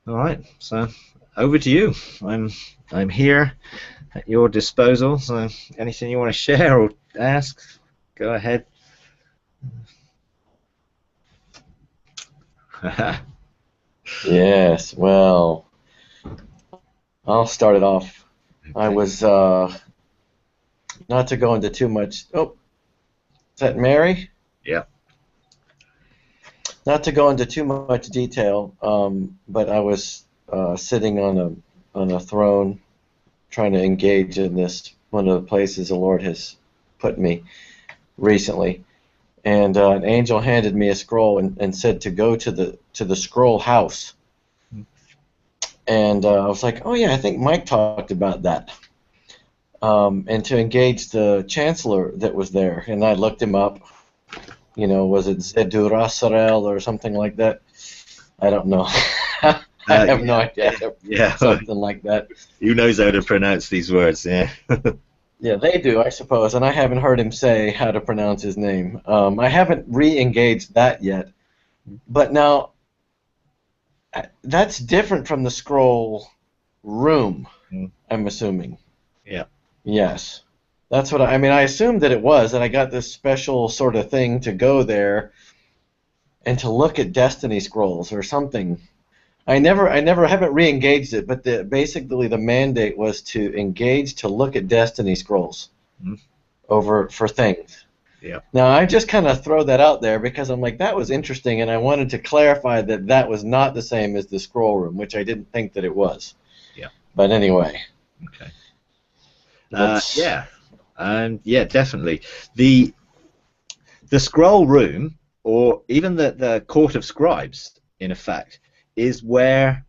All right, so over to you. I'm I'm here at your disposal. So anything you want to share or ask, go ahead. Yes, well, I'll start it off. I Okay. was, not to go into too much. Oh, is that Mary? Yeah. Not to go into too much detail, but I was sitting on a throne, trying to engage in this one of the places the Lord has put me recently, and an angel handed me a scroll and said to go to the scroll house, and I was like, oh yeah, I think Mike talked about that. And to engage the chancellor that was there. And I looked him up. Was it Zedurasarel or something like that? I don't know. I have no Yeah. idea. Yeah. Something like that. Who knows how to pronounce these words? Yeah. Yeah, they do, I suppose. And I haven't heard him say how to pronounce his name. I haven't re-engaged that yet. But now, that's different from the scroll room, Mm. I'm assuming. Yeah. Yes. That's what I mean. I assumed that it was, that I got this special sort of thing to go there and to look at Destiny scrolls or something. I never haven't re-engaged it, but basically the mandate was to engage to look at Destiny scrolls Mm. over for things. Yeah. Now I just kind of throw that out there because I'm like that was interesting, and I wanted to clarify that that was not the same as the scroll room, which I didn't think that it was. Yeah. But anyway, Okay. let's. Yeah. Yeah, definitely. The the scroll room, or even the court of scribes, in effect, is where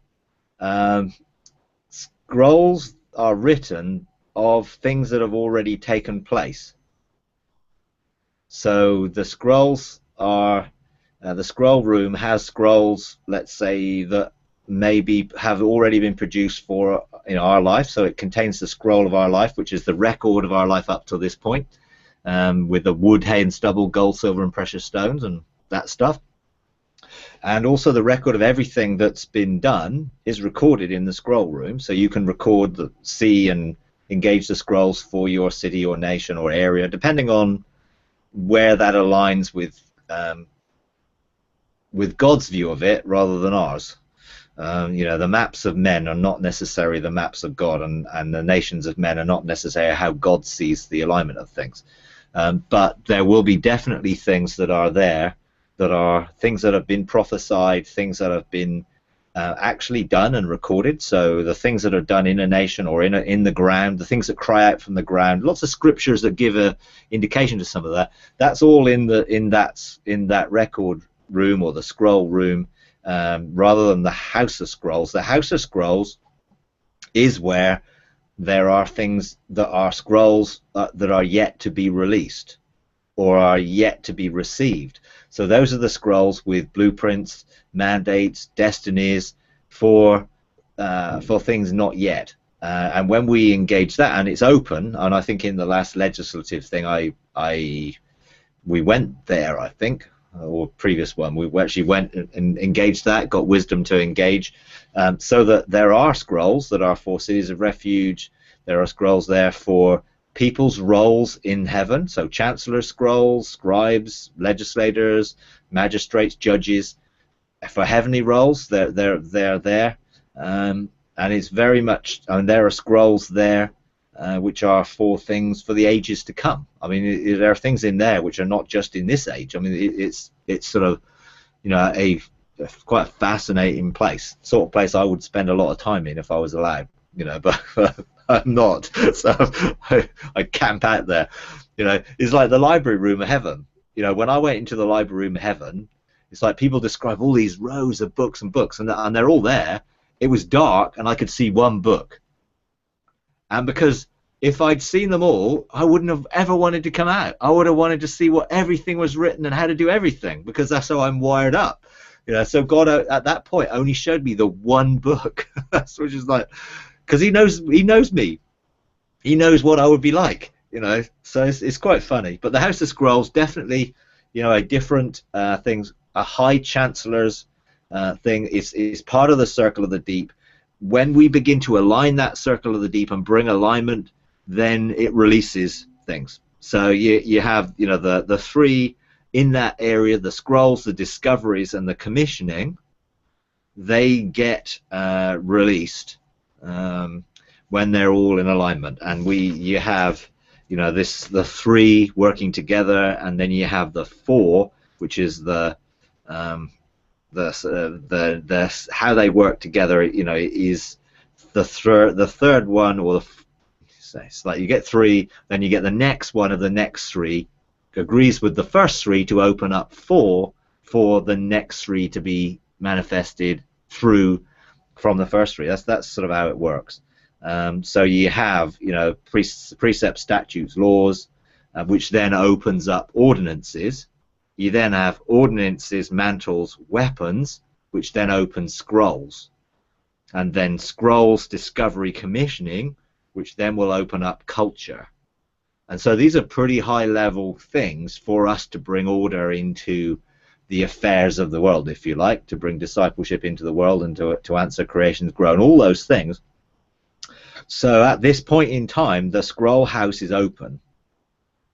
scrolls are written of things that have already taken place. So the scroll room has scrolls, let's say, that maybe have already been produced for in our life. So it contains the scroll of our life, which is the record of our life up to this point, with the wood, hay, and stubble, gold, silver, and precious stones, and that stuff. And also the record of everything that's been done is recorded in the scroll room. So you can see and engage the scrolls for your city or nation or area, depending on where that aligns with God's view of it rather than ours. The maps of men are not necessarily the maps of God, and the nations of men are not necessarily how God sees the alignment of things. But there will be definitely things that are there, that are things that have been prophesied, things that have been actually done and recorded. So the things that are done in a nation or in the ground, the things that cry out from the ground, lots of scriptures that give a indication to some of that. That's all in that record room or the scroll room, rather than the House of Scrolls. The House of Scrolls is where there are things that are scrolls that are yet to be released or are yet to be received. So those are the scrolls with blueprints, mandates, destinies for things not yet. And when we engage that, and it's open, and I think in the last legislative thing, we went there, I think, or previous one, we actually went and engaged that, got wisdom to engage, so that there are scrolls that are for cities of refuge. There are scrolls there for people's roles in heaven, so chancellor scrolls, scribes, legislators, magistrates, judges, for heavenly roles. They're there, and it's very much. I mean, there are scrolls there which are for things for the ages to come. I mean, there are things in there which are not just in this age. I mean, it's sort of, a quite a fascinating place, sort of place I would spend a lot of time in if I was allowed, but I'm not, so I camp out there. It's like the library room of heaven. When I went into the library room of heaven, it's like people describe all these rows of books and books, and they're all there. It was dark, and I could see one book. And because if I'd seen them all, I wouldn't have ever wanted to come out. I would have wanted to see what everything was written and how to do everything, because that's how I'm wired up. So God at that point only showed me the one book, which is like, because He knows me. He knows what I would be like. So it's quite funny. But the House of Scrolls definitely, a different things. A high chancellor's thing. It's part of the circle of the deep. When we begin to align that circle of the deep and bring alignment, then it releases things. So you have, you know, the three in that area: the scrolls, the discoveries, and the commissioning. They get released when they're all in alignment, and you have, you know, the three working together, and then you have the four, which is um, the how they work together. You know, is the third one, or it's like you get three, then you get the next one of the next three agrees with the first three to open up four for the next three to be manifested through from the first three. That's sort of how it works. So you have, you know, precepts, statutes, laws, which then opens up ordinances. You then have ordinances, mantles, weapons, which then opens scrolls, and then scrolls, discovery, commissioning, which then will open up culture. And so these are pretty high level things for us to bring order into the affairs of the world, if you like, to bring discipleship into the world and to answer creation's groan, all those things. So at this point in time, the scroll house is open.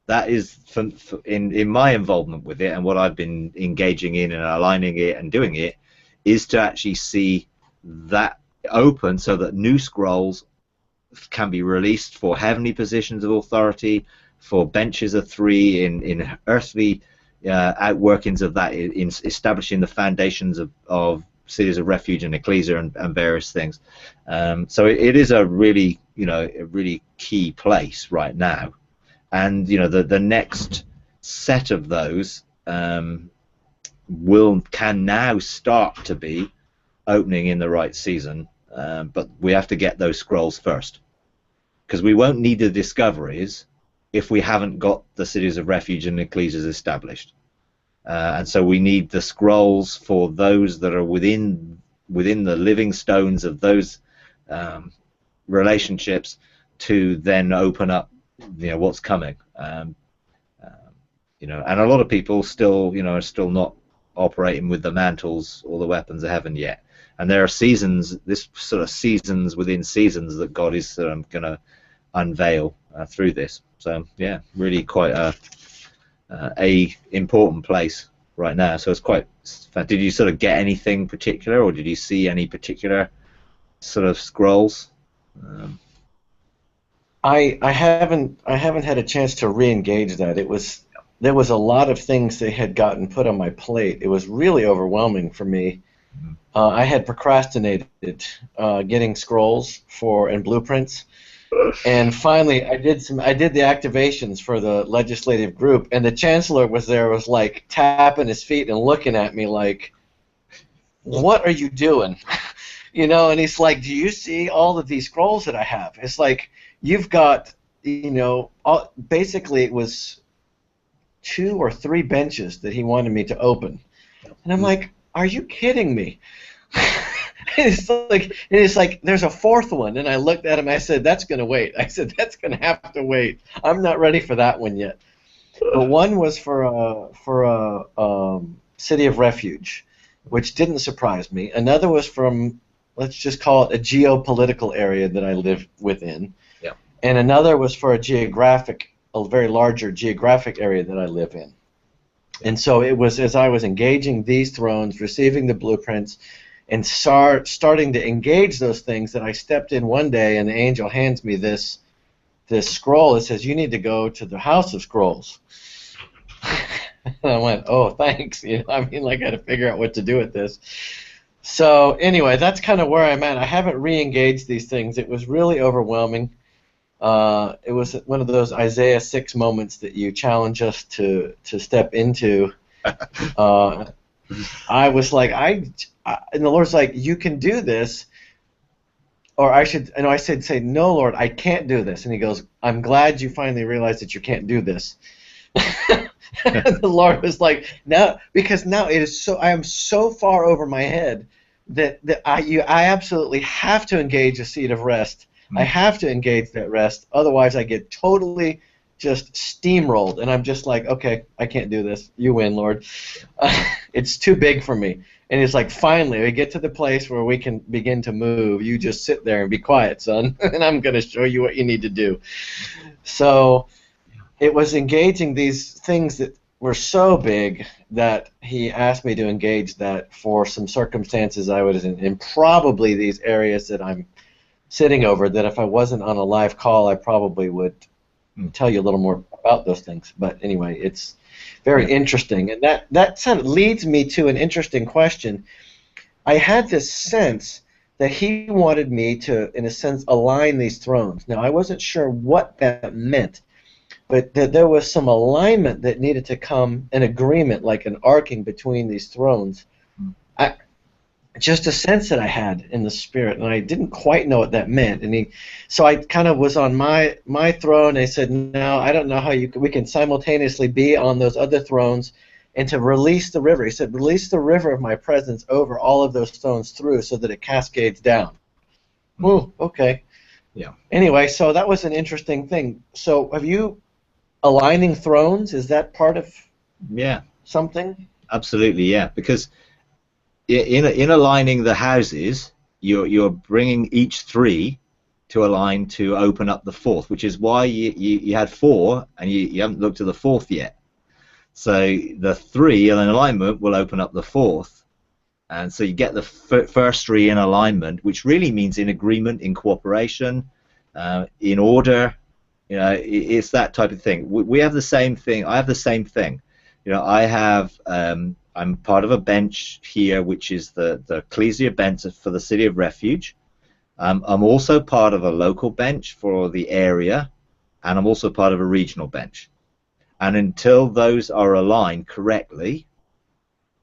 That is in my involvement with it, and what I've been engaging in and aligning it and doing it, is to actually see that open so that new scrolls can be released for heavenly positions of authority, for benches of three in earthly outworkings of that, in establishing the foundations of cities of refuge and ecclesia and various things. So it is a really, you know, a really key place right now. And, you know, the next set of those can now start to be opening in the right season, but we have to get those scrolls first, because we won't need the discoveries if we haven't got the cities of refuge and ecclesias established. And so we need the scrolls for those that are within the living stones of those relationships to then open up, you know, what's coming. You know, and a lot of people still, you know, are still not operating with the mantles or the weapons of heaven yet. And there are seasons, this sort of seasons within seasons, that God is going to unveil through this. So yeah, really quite a important place right now. So it's quite. Did you sort of get anything particular, or did you see any particular sort of scrolls? I haven't had a chance to re-engage that. There was a lot of things that had gotten put on my plate. It was really overwhelming for me. I had procrastinated getting scrolls and blueprints, and finally I did the activations for the legislative group, and the chancellor was like tapping his feet and looking at me like, "What are you doing?" You know, and he's like, "Do you see all of these scrolls that I have?" It's like, you've got, you know, basically it was 2 or 3 benches that he wanted me to open, and I'm like, "Are you kidding me?" It's like there's a 4th one, and I looked at him. I said, "That's going to wait." I said, "That's going to have to wait. I'm not ready for that one yet." But one was for a city of refuge, which didn't surprise me. Another was from, let's just call it a geopolitical area that I live within. Yeah. And another was for a very larger geographic area that I live in. And so it was as I was engaging these thrones, receiving the blueprints, and starting to engage those things, that I stepped in one day and the angel hands me this scroll that says, "You need to go to the House of Scrolls." And I went, "Oh, thanks." You know, I mean, like, I had to figure out what to do with this. So anyway, that's kind of where I'm at. I haven't re-engaged these things. It was really overwhelming. It was one of those Isaiah 6 moments that you challenge us to step into. I was like, and the Lord's like, "You can do this," or I said, "Say, no, Lord, I can't do this." And He goes, "I'm glad you finally realized that you can't do this." And the Lord was like, "No, because now it is so. I am so far over my head that I absolutely have to engage a seat of rest. I have to engage that rest. Otherwise, I get totally just steamrolled, and I'm just like, okay, I can't do this. You win, Lord. It's too big for me. And it's like, finally, we get to the place where we can begin to move. You just sit there and be quiet, son, and I'm going to show you what you need to do. So it was engaging these things that were so big that he asked me to engage that for some circumstances I was in probably these areas that I'm sitting over, that if I wasn't on a live call, I probably would tell you a little more about those things. But anyway, it's very interesting. And that kind of leads me to an interesting question. I had this sense that he wanted me to, in a sense, align these thrones. Now, I wasn't sure what that meant, but that there was some alignment that needed to come, an agreement, like an arcing between these thrones. I, just a sense that I had in the spirit, and I didn't quite know what that meant. And so I kind of was on my throne, and he said, "No, I don't know how we can simultaneously be on those other thrones, and to release the river." He said, "Release the river of my presence over all of those thrones through, so that it cascades down." Oh, okay. Yeah. Anyway, so that was an interesting thing. So, have you aligning thrones? Is that part of something? Absolutely, yeah. Because in aligning the houses, you're bringing each three to align to open up the fourth, which is why you had four and you haven't looked at the fourth yet. So the three in alignment will open up the fourth, and so you get the first three in alignment, which really means in agreement, in cooperation, in order. You know, it's that type of thing. We have the same thing. I have the same thing. You know, I have. I'm part of a bench here, which is the Ecclesia bench for the City of Refuge. I'm also part of a local bench for the area, and I'm also part of a regional bench. And until those are aligned correctly,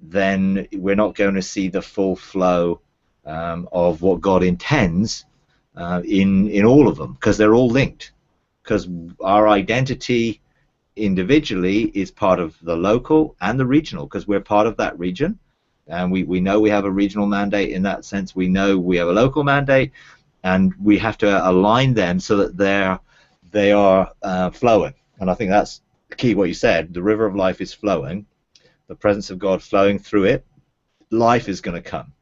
then we're not going to see the full flow of what God intends in all of them, because they're all linked. Because our identity individually is part of the local and the regional, because we're part of that region, and we know we have a regional mandate. In that sense, we know we have a local mandate, and we have to align them so that they are flowing. And I think that's the key, what you said. The river of life is flowing, the presence of God flowing through it. Life is going to come,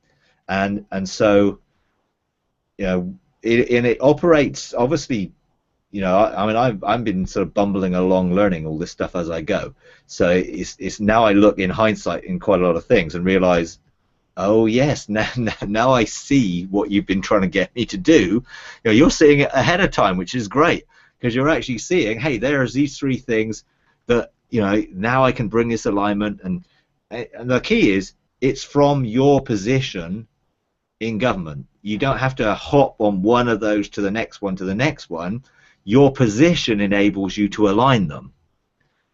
and so, you know, it operates obviously. You know, I mean, I've been sort of bumbling along, learning all this stuff as I go. So it's now I look in hindsight in quite a lot of things and realize, oh yes, now I see what you've been trying to get me to do. You know, you're seeing it ahead of time, which is great, because you're actually seeing, hey, there's these three things that, you know, now I can bring this alignment, and the key is it's from your position in government. You don't have to hop on one of those to the next one to the next one. Your position enables you to align them,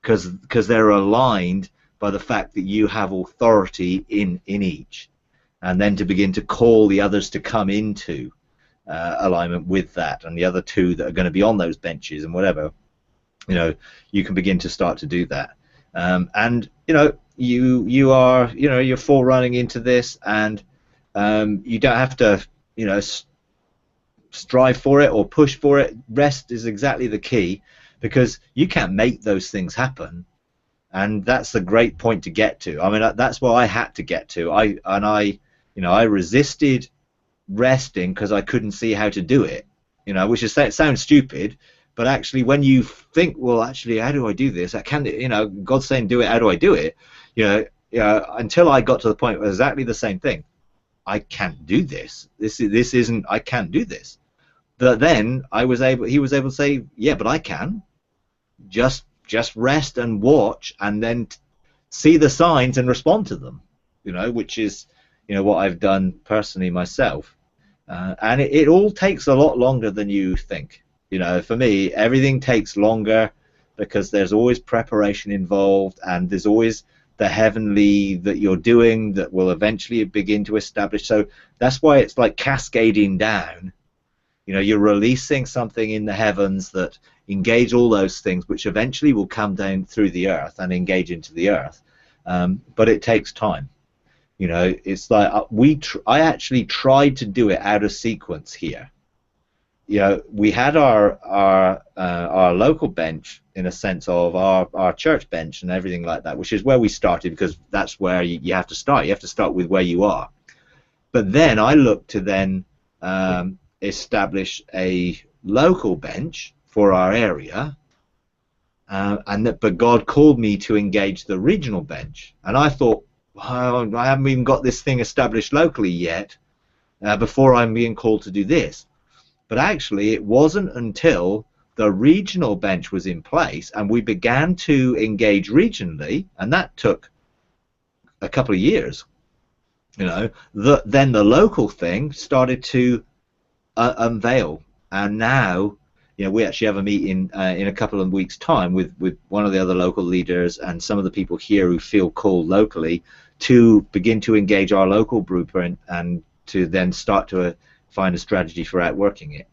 because they're aligned by the fact that you have authority in each, and then to begin to call the others to come into alignment with that, and the other two that are going to be on those benches and whatever, you know, you can begin to start to do that. And you know, you are, you know, you're forerunning into this, and you don't have to, you know, strive for it or push for it. Rest is exactly the key, because you can't make those things happen, and that's the great point to get to. I mean, that's what I had to get to. I resisted resting because I couldn't see how to do it. You know, which is, it sounds stupid, but actually, when you think, well, actually, how do I do this? I can't. You know, God's saying, do it. How do I do it? You know, until I got to the point where exactly the same thing. I can't do this. This isn't. I can't do this. But then he was able to say, yeah, but I can. Just rest and watch, and then see the signs and respond to them. You know, which is, you know, what I've done personally myself. And it all takes a lot longer than you think. You know, for me, everything takes longer because there's always preparation involved, and there's always the heavenly that you're doing that will eventually begin to establish. So that's why it's like cascading down. You know, you're releasing something in the heavens that engage all those things, which eventually will come down through the earth and engage into the earth. But it takes time. You know, it's like I actually tried to do it out of sequence here. we had our local bench, in a sense of our church bench and everything like that, which is where we started, because that's where you have to start. You have to start with where you are. But then I looked to then establish a local bench for our area, but God called me to engage the regional bench, and I thought, well, I haven't even got this thing established locally yet, before I'm being called to do this. But actually, it wasn't until the regional bench was in place and we began to engage regionally, and that took a couple of years, then the local thing started to unveil. And now, we actually have a meeting in a couple of weeks' time with one of the other local leaders and some of the people here who feel called locally to begin to engage our local blueprint and to then start to find a strategy for outworking it,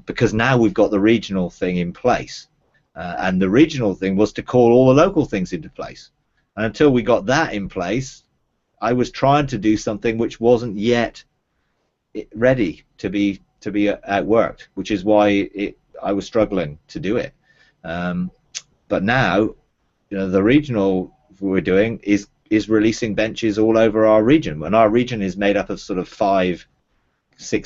because now we've got the regional thing in place, and the regional thing was to call all the local things into place. And until we got that in place, I was trying to do something which wasn't yet ready to be outworked, which is why I was struggling to do it. But now, the regional we're doing is releasing benches all over our region, and our region is made up of sort of 5-6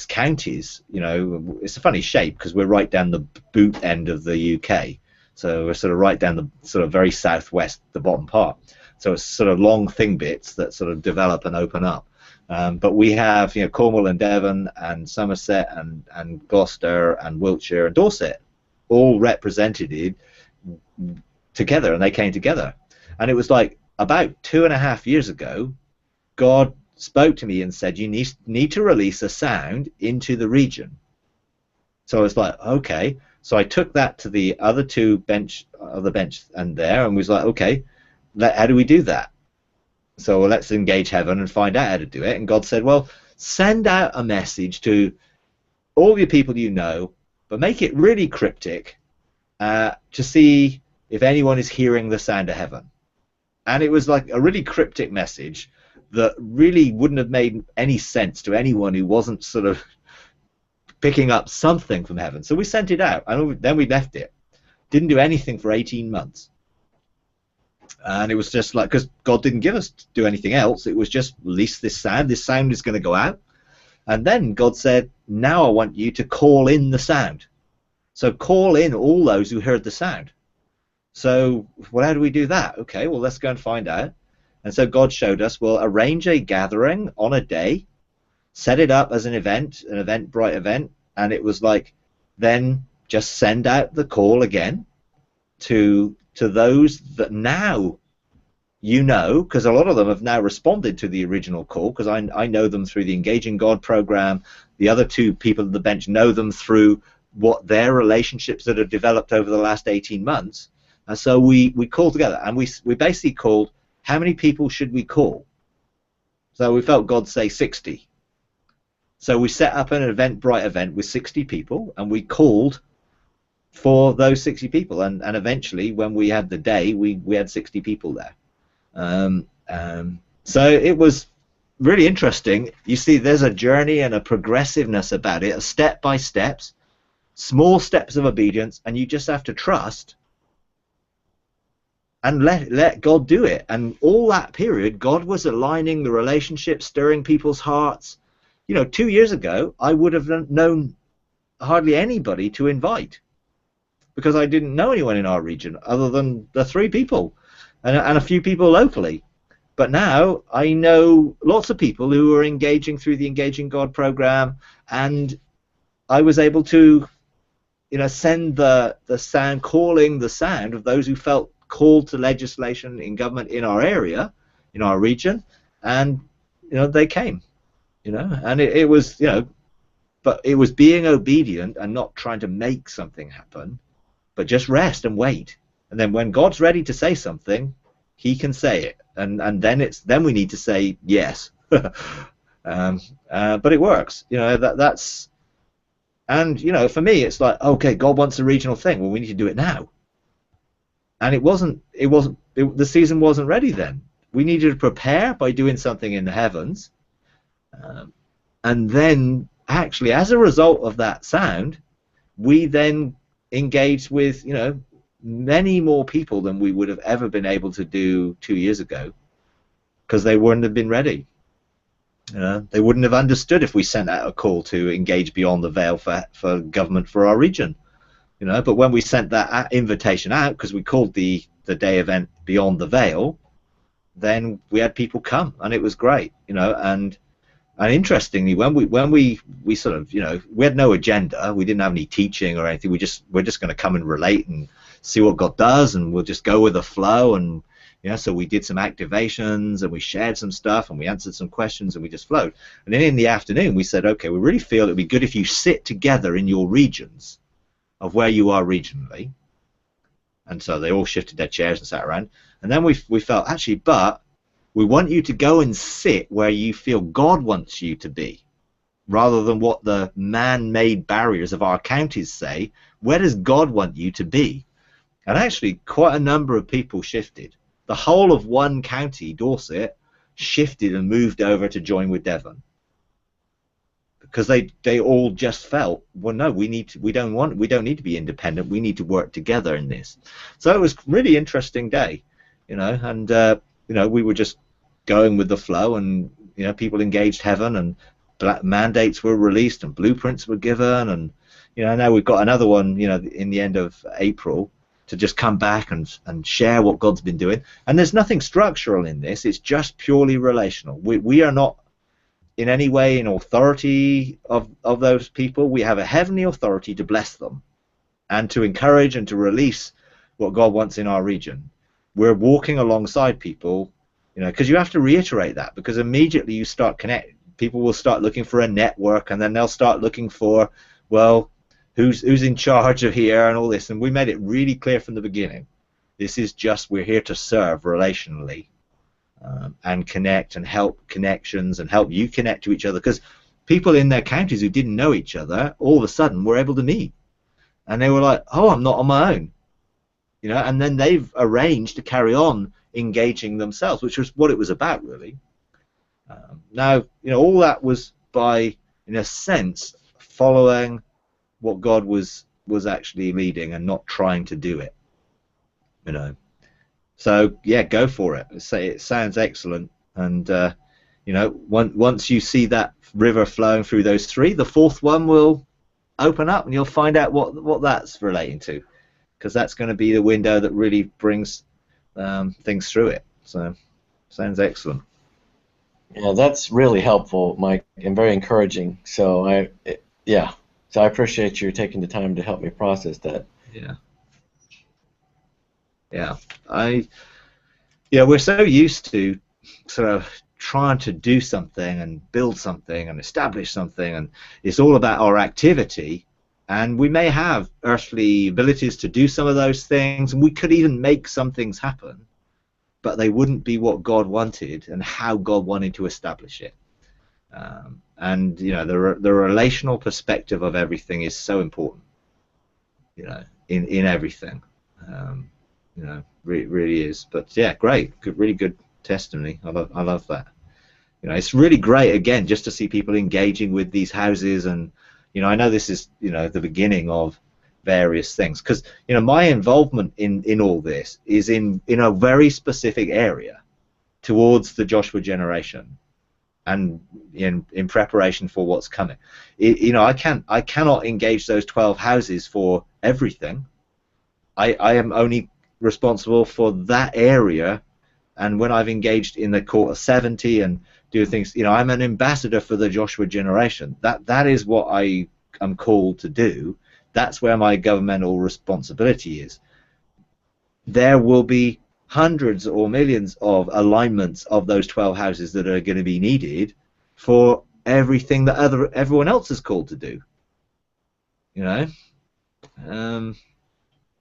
counties. It's a funny shape because we're right down the boot end of the UK, so we're sort of right down the sort of very southwest, the bottom part. So it's sort of long thing bits that sort of develop and open up. But we have, Cornwall and Devon and Somerset and Gloucester and Wiltshire and Dorset all represented together, and they came together. And it was like about 2.5 years ago, God spoke to me and said, you need to release a sound into the region. So I was like, okay. So I took that to the other bench and was like, okay, how do we do that? So let's engage heaven and find out how to do it. And God said, well, send out a message to all your people but make it really cryptic, to see if anyone is hearing the sound of heaven. And it was like a really cryptic message that really wouldn't have made any sense to anyone who wasn't sort of picking up something from heaven. So we sent it out, and then we left it. Didn't do anything for 18 months. And it was just like, because God didn't give us to do anything else, it was just release this sound. This sound is going to go out. And then God said, now I want you to call in the sound. So call in all those who heard the sound. So, well, how do we do that? Okay, well, let's go and find out. And so God showed us, well, arrange a gathering on a day, set it up as an Eventbrite event, and it was like, then just send out the call again to those that now because a lot of them have now responded to the original call, because I know them through the Engaging God program. The other 2 people at the bench know them through what their relationships that have developed over the last 18 months. And so we called together, and we basically called, how many people should we call? So we felt God say 60. So we set up an Eventbrite event with 60 people, and we called for those 60 people, and eventually when we had the day, we had 60 people there. So it was really interesting. You see, there's a journey and a progressiveness about it, a step by steps, small steps of obedience, and you just have to trust and let God do it. And all that period, God was aligning the relationship, stirring people's hearts. 2 years ago, I would have known hardly anybody to invite, because I didn't know anyone in our region other than the 3 people and a few people locally. But now I know lots of people who are engaging through the Engaging God program, and I was able to, send the sound, calling the sound of those who felt called to legislation in government in our area, in our region, and they came, and it was, but it was being obedient and not trying to make something happen, but just rest and wait. And then when God's ready to say something, he can say it, and then we need to say yes. But it works, that's, and for me it's like, okay, God wants a regional thing, well, we need to do it now. And the season wasn't ready then. We needed to prepare by doing something in the heavens, and then actually, as a result of that sound, we then engaged with, many more people than we would have ever been able to do 2 years ago, because they wouldn't have been ready. They wouldn't have understood if we sent out a call to engage beyond the veil for government for our region. But when we sent that invitation out, because we called the day event Beyond the Veil, then we had people come, and it was great. And interestingly, when we sort of, we had no agenda, we didn't have any teaching or anything. We're just going to come and relate and see what God does, and we'll just go with the flow. And so we did some activations, and we shared some stuff, and we answered some questions, and we just flowed. And then in the afternoon, we said, okay, we really feel it'd be good if you sit together in your regions of where you are regionally. And so they all shifted their chairs and sat around. And then we felt, actually, but we want you to go and sit where you feel God wants you to be, rather than what the man-made barriers of our counties say. Where does God want you to be? And actually, quite a number of people shifted. The whole of one county, Dorset, shifted and moved over to join with Devon, because they all just felt, well, no, we don't need to be independent. We need to work together in this. So it was a really interesting day, and we were just going with the flow, and people engaged heaven, and black mandates were released, and blueprints were given, and now we've got another one, in the end of April, to just come back and share what God's been doing. And there's nothing structural in this. It's just purely relational. We are not in any way in authority of those people. We have a heavenly authority to bless them and to encourage and to release what God wants in our region. We're walking alongside people, because you have to reiterate that, because immediately you start connecting. People will start looking for a network, and then they'll start looking for, well, who's in charge of here and all this. And we made it really clear from the beginning. This is just, we're here to serve relationally, and connect and help connections and help you connect to each other, because people in their counties who didn't know each other all of a sudden were able to meet, and they were like, oh, I'm not on my own, and then they've arranged to carry on engaging themselves, which was what it was about, really. Now, all that was by, in a sense, following what God was actually leading and not trying to do it. So yeah, go for it. It sounds excellent. And once you see that river flowing through those three, the fourth one will open up, and you'll find out what that's relating to, because that's going to be the window that really brings things through it. So sounds excellent. Yeah, that's really helpful, Mike, and very encouraging. So I appreciate you taking the time to help me process that. Yeah, we're so used to sort of trying to do something and build something and establish something, and it's all about our activity. And we may have earthly abilities to do some of those things, and we could even make some things happen, but they wouldn't be what God wanted and how God wanted to establish it. And the relational perspective of everything is so important, in everything. Really is. But yeah, great, really good testimony. I love that. It's really great, again, just to see people engaging with these houses. And I know this is the beginning of various things, because my involvement in all this is in a very specific area towards the Joshua generation, and in preparation for what's coming. I cannot engage those 12 houses for everything. I am only responsible for that area, and when I've engaged in the court of 70 and do things, I'm an ambassador for the Joshua generation. That is what I am called to do. That's where my governmental responsibility is. There will be hundreds or millions of alignments of those 12 houses that are going to be needed for everything that everyone else is called to do.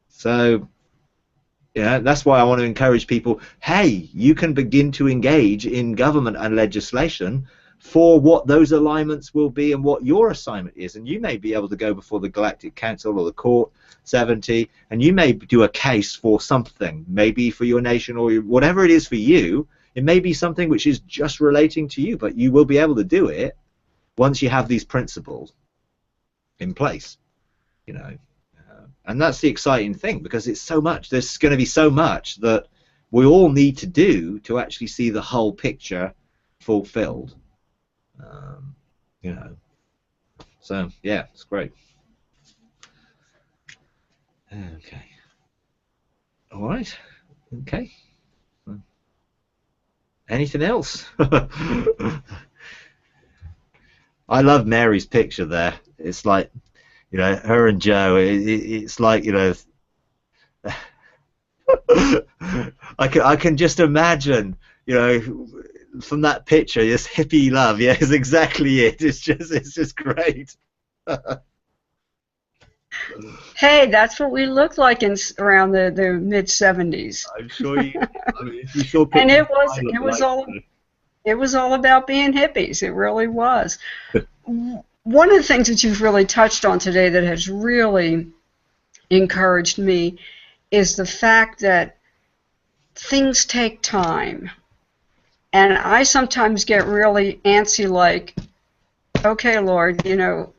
So that's why I want to encourage people, hey, you can begin to engage in government and legislation for what those alignments will be and what your assignment is. And you may be able to go before the Galactic Council or the Court 70, and you may do a case for something, maybe for your nation or whatever it is for you. It may be something which is just relating to you, but you will be able to do it once you have these principles in place. you know. And that's the exciting thing, because it's so much. There's going to be so much that we all need to do to actually see the whole picture fulfilled. You know. So yeah, it's great. Okay. All right. Okay. Anything else? I love Mary's picture there. It's like, you know, her and Joe. It's like, you know, I can just imagine, you know, from that picture, this hippie love. Yeah, is exactly it. It's just great. Hey, that's what we looked like in around the mid 70s. I'm sure you. I mean, if you saw And pictures, I look like. it was all about being hippies. It really was. One of the things that you've really touched on today that has really encouraged me is the fact that things take time. And I sometimes get really antsy, like, okay, Lord, you know,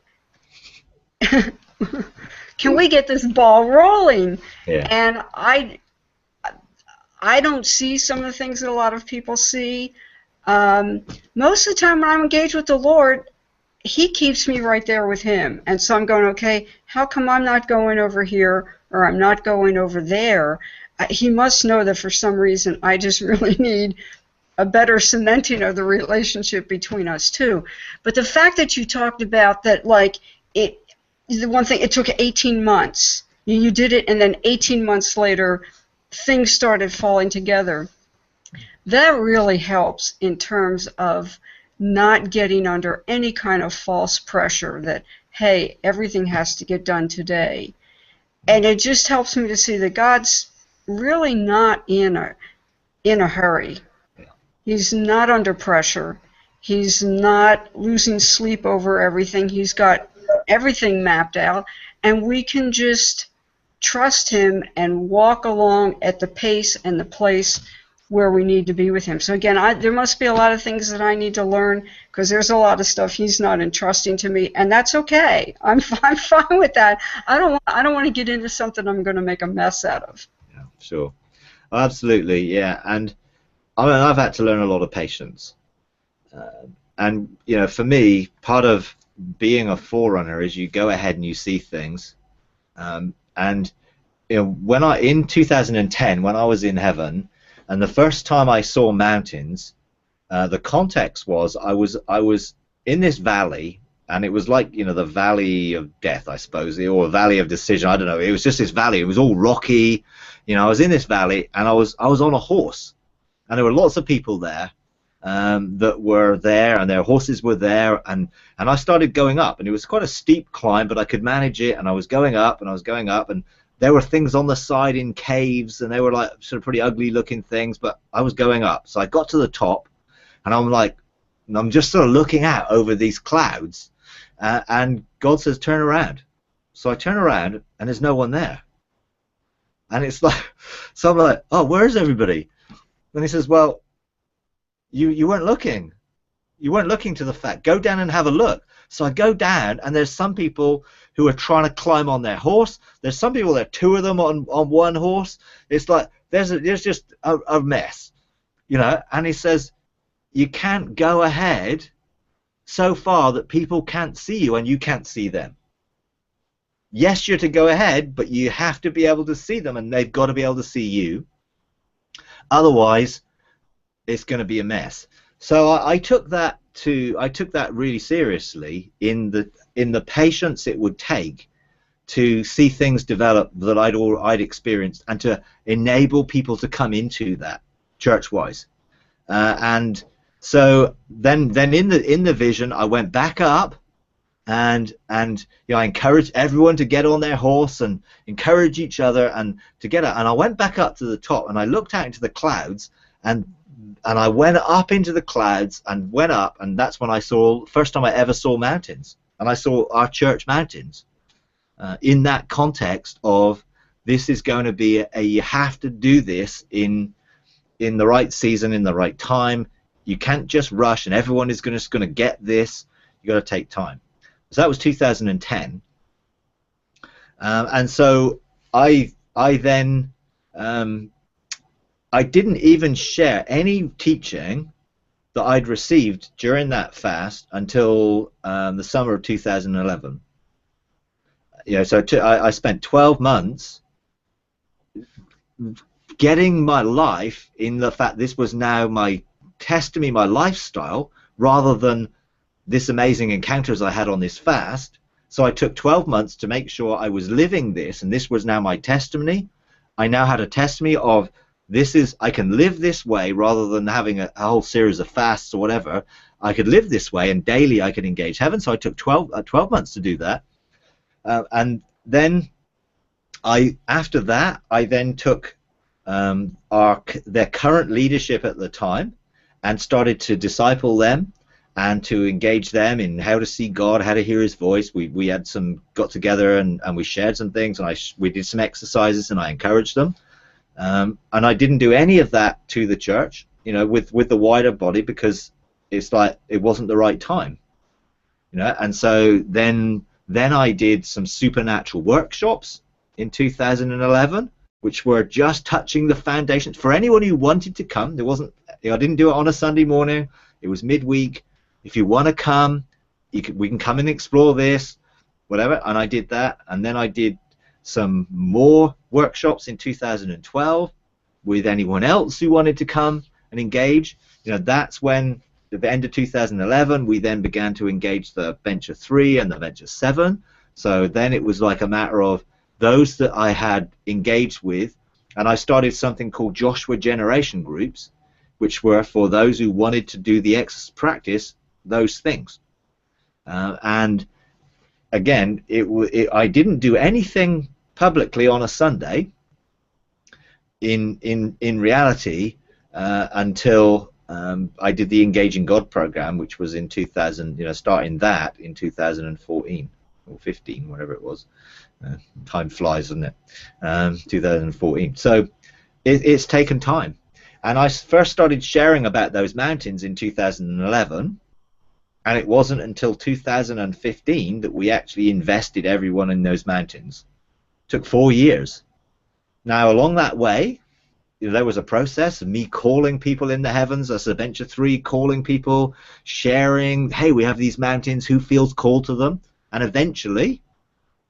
can we get this ball rolling? Yeah. And I don't see some of the things that a lot of people see. Most of the time when I'm engaged with the Lord, He keeps me right there with Him. And so I'm going, okay, how come I'm not going over here or I'm not going over there? He must know that for some reason I just really need a better cementing of the relationship between us two. But the fact that you talked about that, like, the one thing, it took 18 months. You did it, and then 18 months later, things started falling together. That really helps in terms of not getting under any kind of false pressure that, hey, everything has to get done today. And it just helps me to see that God's really not in a hurry. He's not under pressure. He's not losing sleep over everything. He's got everything mapped out, and we can just trust Him and walk along at the pace and the place where we need to be with Him. So again, there must be a lot of things that I need to learn, because there's a lot of stuff He's not entrusting to me, and that's okay. I'm fine with that. I don't want to get into something I'm going to make a mess out of. Yeah, sure. Absolutely, yeah. And I mean, I've had to learn a lot of patience. And, you know, for me, part of being a forerunner is you go ahead and you see things. And, you know, in 2010, when I was in heaven, and the first time I saw mountains, the context was I was in this valley, and it was like, you know, the valley of death, I suppose, or a valley of decision. I don't know. It was just this valley. It was all rocky. You know, I was in this valley, and I was on a horse. And there were lots of people there that were there, and their horses were there, and I started going up, and it was quite a steep climb, but I could manage it, and I was going up, and there were things on the side in caves, and they were like sort of pretty ugly looking things, but I was going up. So I got to the top, and I'm just sort of looking out over these clouds, and God says, turn around. So I turn around, and there's no one there. And it's like, so I'm like, oh, where's everybody? And he says, well, you weren't looking. You weren't looking to the fact. Go down and have a look. So I go down, and there's some people who are trying to climb on their horse. There's some people, there are two of them on one horse. It's like there's just a mess, you know. And he says, you can't go ahead so far that people can't see you and you can't see them. Yes, you're to go ahead, but you have to be able to see them, and they've got to be able to see you. Otherwise, it's going to be a mess. So I took that really seriously in the patience it would take to see things develop that I'd experienced, and to enable people to come into that church-wise. And so then in the vision, I went back up, and you know, I encouraged everyone to get on their horse and encourage each other and to get out. And I went back up to the top, and I looked out into the clouds, and I went up into the clouds and went up, and that's when I saw, first time I ever saw mountains, and I saw our church mountains. In that context of, this is going to be you have to do this in the right season, in the right time. You can't just rush, and everyone is just going to get this. You got to take time. So that was 2010. And so I then I didn't even share any teaching that I'd received during that fast until the summer of 2011. So I spent 12 months getting my life in the fact this was now my testimony, my lifestyle, rather than this amazing encounters I had on this fast. So I took 12 months to make sure I was living this, and this was now my testimony. I now had a testimony of I can live this way rather than having a whole series of fasts or whatever. I could live this way, and daily I could engage heaven. So I took 12 months to do that. And then after that, I then took their current leadership at the time and started to disciple them and to engage them in how to see God, how to hear His voice. We had got together and we shared some things, and we did some exercises, and I encouraged them. And I didn't do any of that to the church, with the wider body, because it's like it wasn't the right time, And so then I did some supernatural workshops in 2011, which were just touching the foundations for anyone who wanted to come. I didn't do it on a Sunday morning. It was midweek. If you want to come, we can come and explore this, whatever. And I did that, and then I did some more workshops in 2012 with anyone else who wanted to come and engage. That's when, at the end of 2011, we then began to engage the Venture 3 and the Venture 7. So then it was like a matter of those that I had engaged with, and I started something called Joshua Generation Groups, which were for those who wanted to do the practice those things. And again, I didn't do anything publicly on a Sunday in reality until I did the Engaging God program, which was in 2000, starting that in 2014 or 15, whatever it was. Time flies, doesn't it? 2014. So it's taken time. And I first started sharing about those mountains in 2011, and it wasn't until 2015 that we actually invested everyone in those mountains. It took 4 years. Now, along that way, there was a process of me calling people in the heavens, as Adventure 3, calling people, sharing, hey, we have these mountains, who feels called to them? And eventually,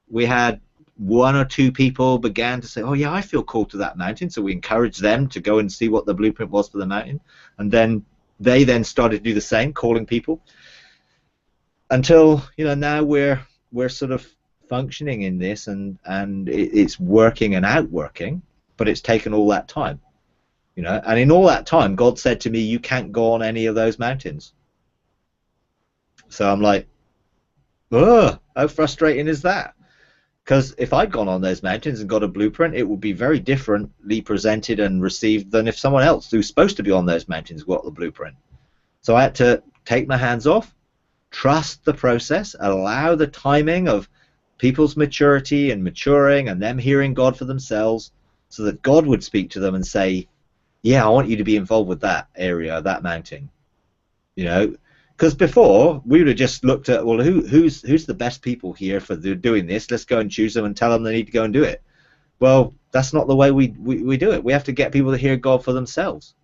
we had 1 or 2 people began to say, oh yeah, I feel called to that mountain. So we encouraged them to go and see what the blueprint was for the mountain. And then they then started to do the same, calling people. Until, now we're sort of functioning in this, and it's working and outworking, but it's taken all that time. And in all that time, God said to me, you can't go on any of those mountains. So I'm like, oh, how frustrating is that? Because if I'd gone on those mountains and got a blueprint, it would be very differently presented and received than if someone else who's supposed to be on those mountains got the blueprint. So I had to take my hands off, trust the process, allow the timing of people's maturity and maturing and them hearing God for themselves, so that God would speak to them and say, yeah, I want you to be involved with that area, that mountain. Because before, we would have just looked at, well, who's the best people here for doing this? Let's go and choose them and tell them they need to go and do it. Well, that's not the way we do it. We have to get people to hear God for themselves.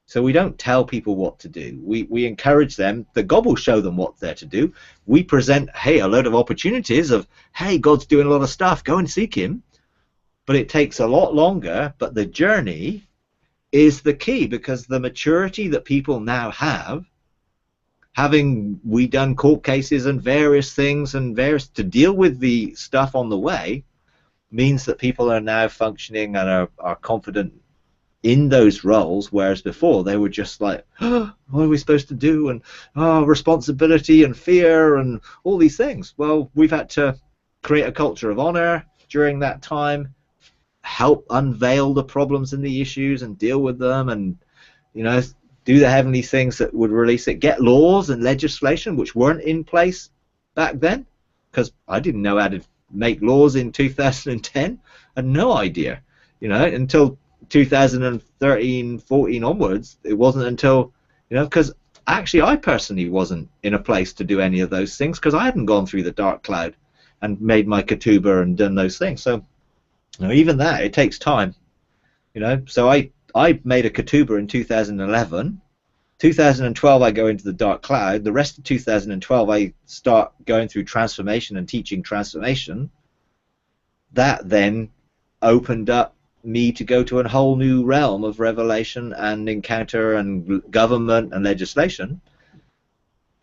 So we don't tell people what to do. We encourage them. The God will show them what they're to do. We present, hey, a load of opportunities of, hey, God's doing a lot of stuff. Go and seek Him. But it takes a lot longer. But the journey is the key, because the maturity that people now have, having we done court cases and various things and to deal with the stuff on the way, means that people are now functioning and are confident in those roles, whereas before they were just like, oh, what are we supposed to do, and responsibility and fear and all these things. Well, we've had to create a culture of honor during that time, help unveil the problems and the issues and deal with them, and do the heavenly things that would release it, get laws and legislation which weren't in place back then, because I didn't know how to make laws in 2010. I had no idea, until 2013, 14 onwards. It wasn't until, because actually I personally wasn't in a place to do any of those things, because I hadn't gone through the dark cloud and made my ketubah and done those things. So even that, it takes time. So I made a ketubah in 2011. 2012 I go into the dark cloud. The rest of 2012 I start going through transformation and teaching transformation. That then opened up me to go to a whole new realm of revelation and encounter and government and legislation,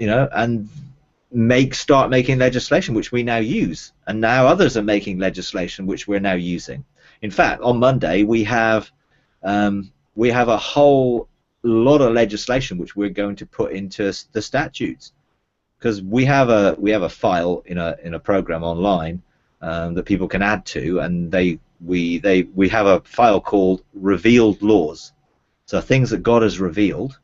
and start making legislation which we now use, and now others are making legislation which we're now using. In fact, on Monday we have a whole lot of legislation which we're going to put into the statutes, because we have a file in a program online that people can add to, and we have a file called revealed laws, so things that God has revealed.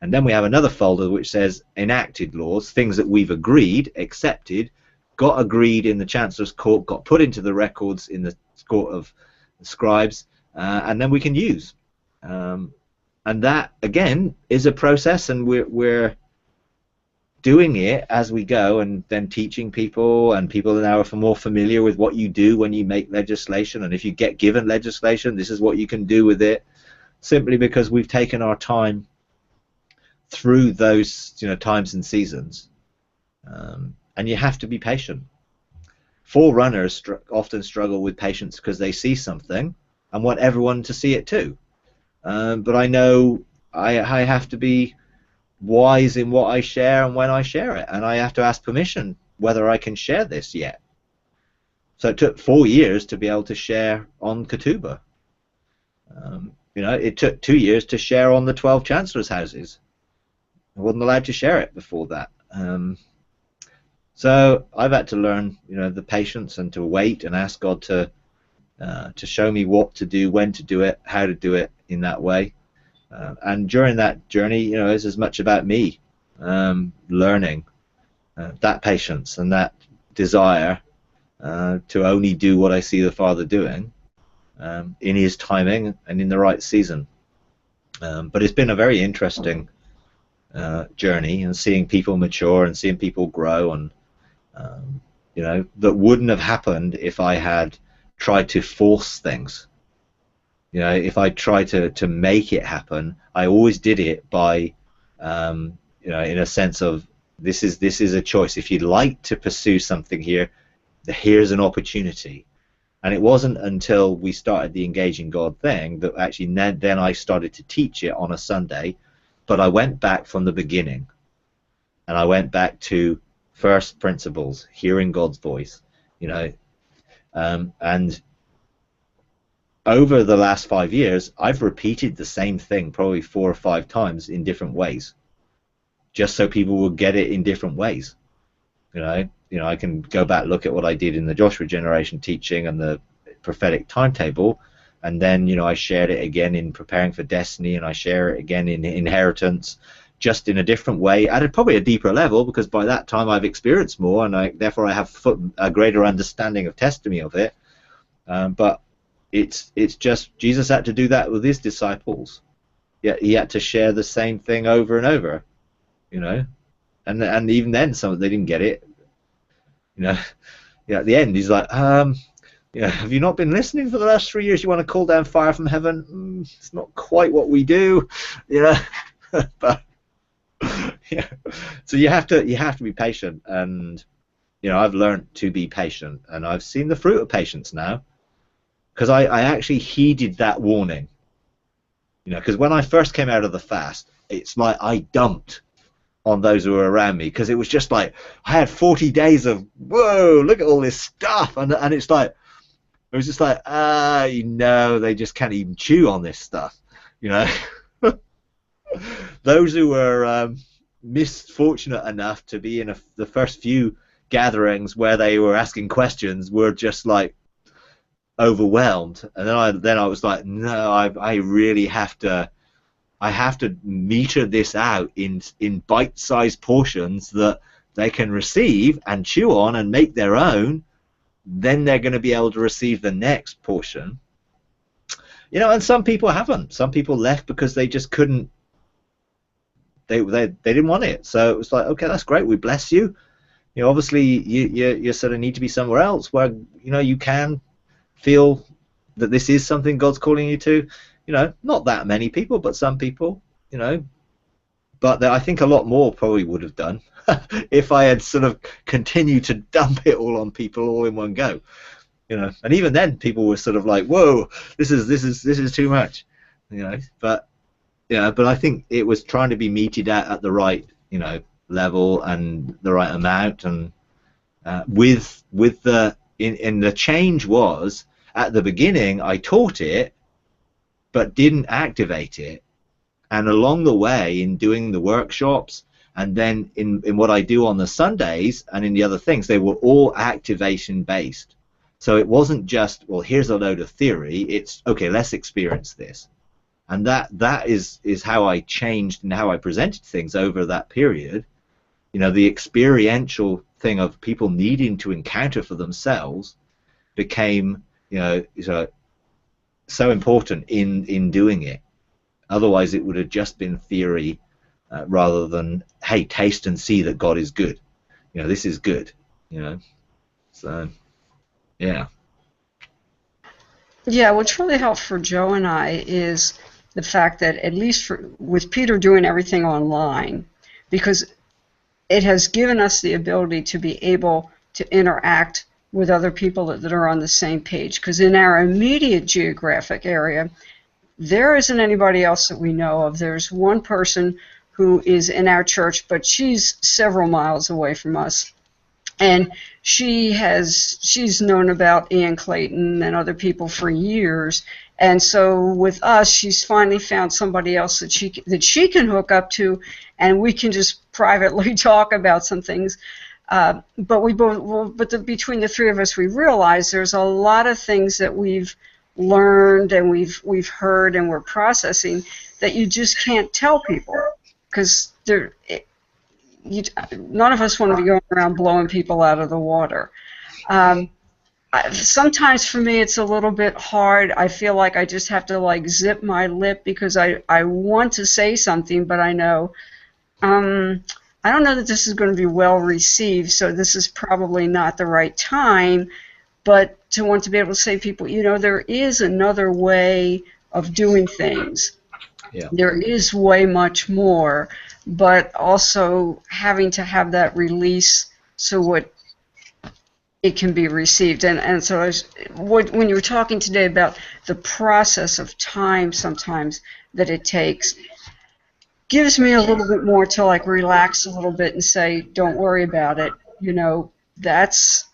And then we have another folder which says enacted laws, things that we've agreed, accepted, got agreed in the Chancellor's Court, got put into the records in the Court of the Scribes, and then we can use. And that, again, is a process, and we're doing it as we go, and then teaching people, and people now are more familiar with what you do when you make legislation, and if you get given legislation, this is what you can do with it, simply because we've taken our time through those times and seasons, and you have to be patient. Forerunners often struggle with patience because they see something and want everyone to see it too, but I know I have to be wise in what I share and when I share it, and I have to ask permission whether I can share this yet. So it took 4 years to be able to share on ketubah. It took 2 years to share on the 12 chancellors' houses. I wasn't allowed to share it before that. So I've had to learn, the patience, and to wait and ask God to show me what to do, when to do it, how to do it in that way. And during that journey, it's as much about me learning that patience and that desire to only do what I see the Father doing in His timing and in the right season. But it's been a very interesting journey, and seeing people mature and seeing people grow, and that wouldn't have happened if I had tried to force things. If I tried to make it happen, I always did it by in a sense of this is a choice. If you'd like to pursue something here, here's an opportunity. And it wasn't until we started the Engaging God thing that actually then I started to teach it on a Sunday. But I went back from the beginning, and I went back to first principles, hearing God's voice, and over the last 5 years, I've repeated the same thing probably 4 or 5 times in different ways, just so people will get it in different ways. I can go back, look at what I did in the Joshua generation teaching and the prophetic timetable, and then I shared it again in preparing for destiny, and I share it again in inheritance, just in a different way, at probably a deeper level, because by that time I've experienced more, and therefore I have a greater understanding of testimony of it. But it's just Jesus had to do that with His disciples. Yet He had to share the same thing over and over, and even then they didn't get it. At the end He's like, have you not been listening for the last 3 years? You want to call down fire from heaven? It's not quite what we do, but so you have to be patient, and I've learned to be patient, and I've seen the fruit of patience now, because I actually heeded that warning. Because when I first came out of the fast, it's like I dumped on those who were around me, because it was just like I had 40 days of whoa, look at all this stuff, and it's like it was just like they just can't even chew on this stuff, Those who were misfortunate enough to be in the first few gatherings where they were asking questions were just like overwhelmed, and then I was like, no, I really have to meter this out in bite-sized portions that they can receive and chew on and make their own. Then they're going to be able to receive the next portion. And some people haven't. Some people left because they just couldn't. They didn't want it. So it was like, okay, that's great. We bless you. You know, obviously you sort of need to be somewhere else where, you know, you can feel that this is something God's calling you to. You know, not that many people, but some people, you know, but I think a lot more probably would have done if I had sort of continued to dump it all on people all in one go. You know, and even then people were sort of like, whoa, this is too much, you know. But yeah, but I think it was trying to be meted at the right, you know, level and the right amount, and with the in the change was, at the beginning I taught it but didn't activate it, and along the way in doing the workshops, and then in what I do on the Sundays and in the other things, they were all activation based. So it wasn't just, well, here's a load of theory. It's, okay, let's experience this. And that is how I changed and how I presented things over that period. You know, the experiential thing of people needing to encounter for themselves became, you know, so important in doing it. Otherwise, it would have just been theory, rather than, hey, taste and see that God is good. You know, this is good. You know, so yeah. Yeah, what's really helped for Joe and I is the fact that, at least with Peter doing everything online, because it has given us the ability to be able to interact with other people that are on the same page. Because in our immediate geographic area, there isn't anybody else that we know of. There's one person who is in our church, but she's several miles away from us. And she's known about Ian Clayton and other people for years. And so with us, she's finally found somebody else that she can hook up to, and we can just privately talk about some things. But between the three of us, we realize there's a lot of things that we've learned and we've heard and we're processing that you just can't tell people, because none of us want to be going around blowing people out of the water. Sometimes for me it's a little bit hard. I feel like I just have to like zip my lip, because I want to say something, but I know I don't know that this is going to be well received, so this is probably not the right time. But to want to be able to say to people, you know, there is another way of doing things. Yeah. There is way much more, but also having to have that release so it can be received. And so when you were talking today about the process of time sometimes that it takes, gives me a little bit more to like relax a little bit and say, don't worry about it. You know, that's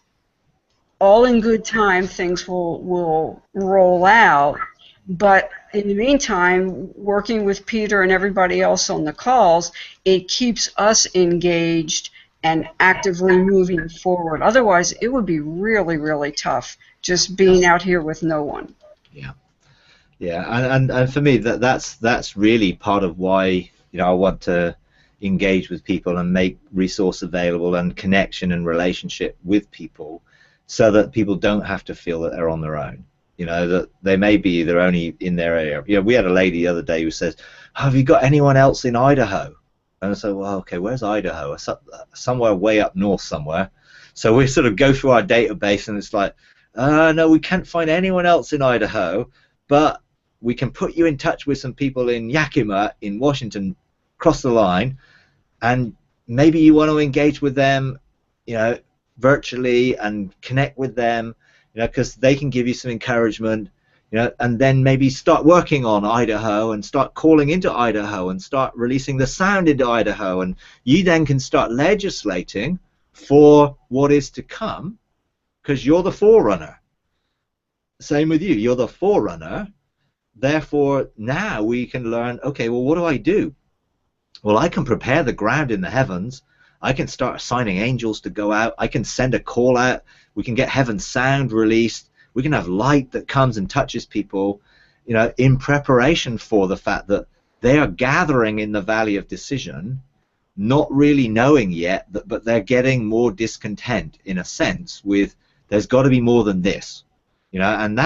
all in good time. Things will roll out. But in the meantime, working with Peter and everybody else on the calls, it keeps us engaged and actively moving forward. Otherwise, it would be really, really tough just being out here with no one. Yeah. Yeah, and for me that's really part of why, you know, I want to engage with people and make resource available and connection and relationship with people, so that people don't have to feel that they're on their own. You know, that they may be, they're only in their area. You know, we had a lady the other day who says, oh, have you got anyone else in Idaho? And I said, well, okay, where's Idaho? Somewhere way up north somewhere. So we sort of go through our database, and it's like, no, we can't find anyone else in Idaho, but we can put you in touch with some people in Yakima in Washington, across the line, and maybe you want to engage with them, you know, virtually, and connect with them, you know, because they can give you some encouragement, you know, and then maybe start working on Idaho and start calling into Idaho and start releasing the sound into Idaho, and you then can start legislating for what is to come, because you're the forerunner. Same with you, you're the forerunner. Therefore, now we can learn, okay, well, what do I do? Well, I can prepare the ground in the heavens. I can start assigning angels to go out. I can send a call out. We can get heaven's sound released. We can have light that comes and touches people, you know, in preparation for the fact that they are gathering in the valley of decision, not really knowing yet, but they're getting more discontent, in a sense, with there's got to be more than this. You know, and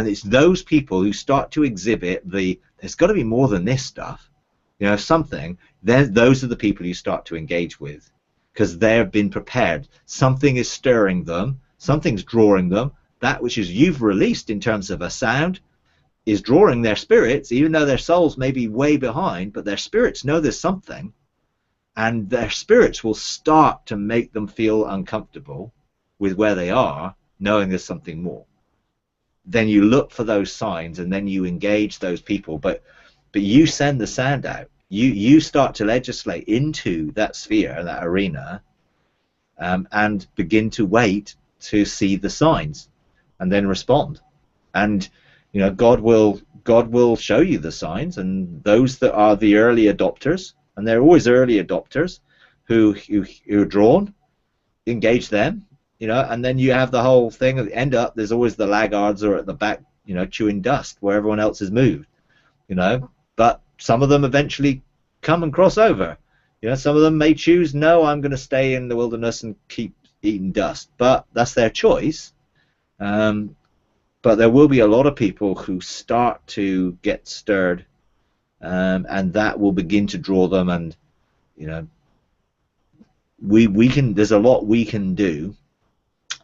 it's those people who start to exhibit there's got to be more than this stuff, you know, something. Then those are the people you start to engage with, because they've been prepared. Something is stirring them, something's drawing them. That which is you've released in terms of a sound is drawing their spirits, even though their souls may be way behind, but their spirits know there's something, and their spirits will start to make them feel uncomfortable with where they are, knowing there's something more. Then you look for those signs, and then you engage those people, but you send the sound out. You start to legislate into that sphere, that arena, and begin to wait to see the signs, and then respond. And you know, God will show you the signs, and those that are the early adopters, and they're always early adopters who are drawn, engage them, you know, and then you have the whole thing. At the end up, there's always the laggards or at the back, you know, chewing dust where everyone else has moved, you know. But some of them eventually come and cross over. You know, some of them may choose, no, I'm going to stay in the wilderness and keep eating dust, but that's their choice. But there will be a lot of people who start to get stirred, and that will begin to draw them. And you know, we can. There's a lot we can do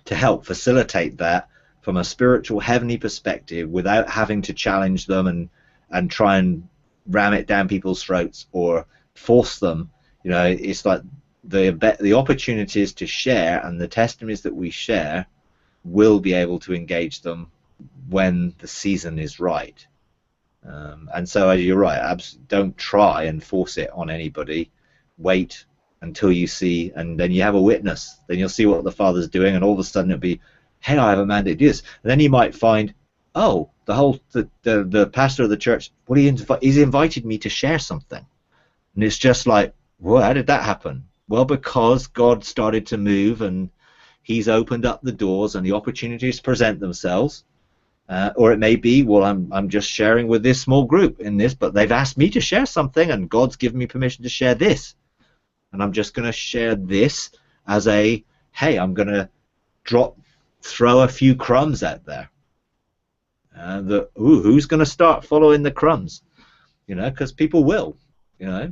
to help facilitate that from a spiritual, heavenly perspective, without having to challenge them and try and ram it down people's throats or force them. You know, it's like the opportunities to share and the testimonies that we share will be able to engage them when the season is right. And so you're right, don't try and force it on anybody. Wait until you see, and then you have a witness. Then you'll see what the Father's doing, and all of a sudden it'll be, hey, I have a mandate to do this. And then you might find, oh, the pastor of the church, he's invited me to share something. And it's just like, well, how did that happen? Well, because God started to move, and he's opened up the doors and the opportunities present themselves. Or it may be, well, I'm just sharing with this small group in this, but they've asked me to share something, and God's given me permission to share this. And I'm just going to share this as a, hey, I'm going to throw a few crumbs out there. Who's going to start following the crumbs? You know, because people will, you know.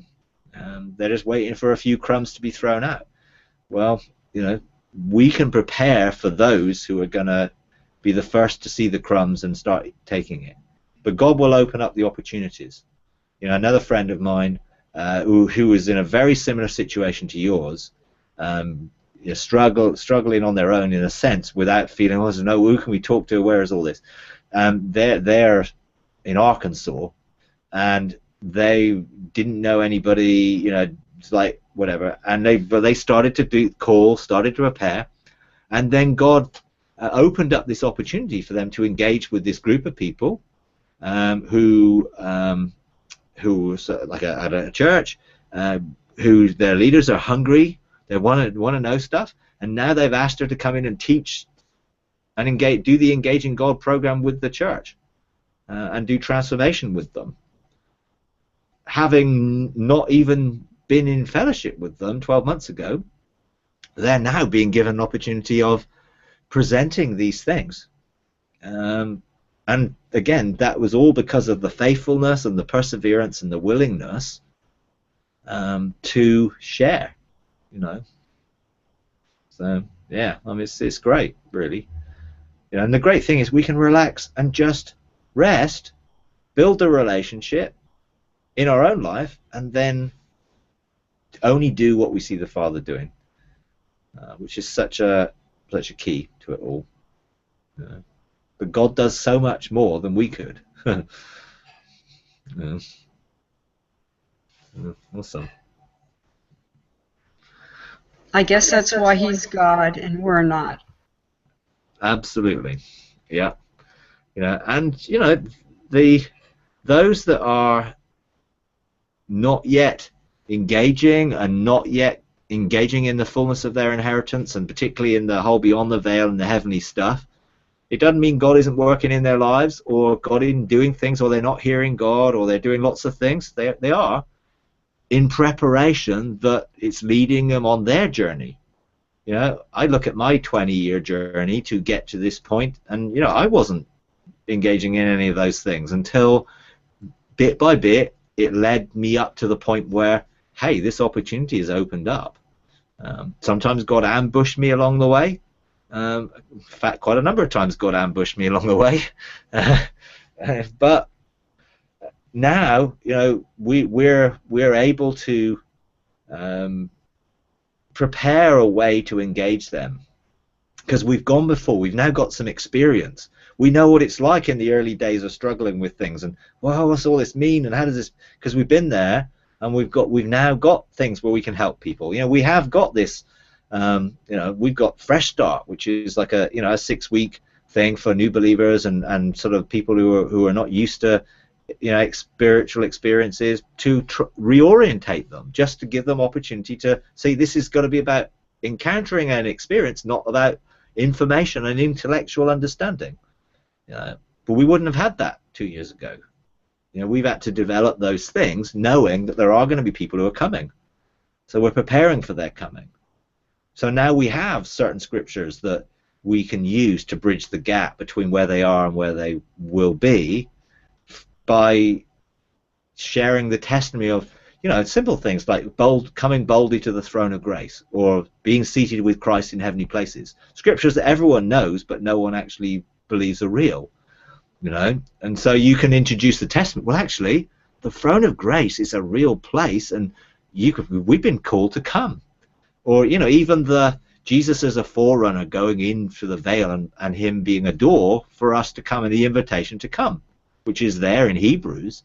They're just waiting for a few crumbs to be thrown out. Well, you know, we can prepare for those who are going to be the first to see the crumbs and start taking it. But God will open up the opportunities. You know, another friend of mine who was in a very similar situation to yours, you know, struggling on their own in a sense, without feeling, oh, no, who can we talk to? Where is all this? They're in Arkansas, and they didn't know anybody, you know, like whatever, and they started to started to prepare, and then God opened up this opportunity for them to engage with this group of people who was at a church, who their leaders are hungry, they want to know stuff, and now they've asked her to come in and teach and do the Engaging God program with the church, and do transformation with them, having not even been in fellowship with them 12 months ago. They're now being given an opportunity of presenting these things, and again, that was all because of the faithfulness and the perseverance and the willingness to share, you know. So yeah, I mean, it's great, really. You know, and the great thing is we can relax and just rest, build a relationship in our own life, and then only do what we see the Father doing, which is such a key to it all. But God does so much more than we could. Yeah. Awesome. I guess that's why he's God and we're not. Absolutely. Yeah. You know, and you know, those that are not yet engaging and not yet engaging in the fullness of their inheritance, and particularly in the whole beyond the veil and the heavenly stuff, it doesn't mean God isn't working in their lives, or God isn't doing things, or they're not hearing God, or they're doing lots of things. They are in preparation that it's leading them on their journey. You know, I look at my 20-year journey to get to this point, and you know, I wasn't engaging in any of those things until bit by bit it led me up to the point where, hey, this opportunity has opened up. Sometimes God ambushed me along the way. In fact, quite a number of times God ambushed me along the way. But now, we're able to prepare a way to engage them, because we've gone before. We've now got some experience. We know what it's like in the early days of struggling with things, and well, what's all this mean, and how does this? Because we've been there, and we've now got things where we can help people. We have got this. We've got Fresh Start, which is like a 6-week thing for new believers and sort of people who are not used to spiritual experiences, to reorientate them, just to give them opportunity to see this is going to be about encountering an experience, not about information and intellectual understanding. But we wouldn't have had that 2 years ago. We've had to develop those things knowing that there are going to be people who are coming, so we're preparing for their coming. So now we have certain scriptures that we can use to bridge the gap between where they are and where they will be, by sharing the testimony of simple things like coming boldly to the throne of grace, or being seated with Christ in heavenly places. Scriptures that everyone knows but no one actually believes are real. And so you can introduce the testament. Well, actually, the throne of grace is a real place, and we've been called to come. Or even the Jesus as a forerunner going in through the veil, and him being a door for us to come, and the invitation to come, which is there in Hebrews.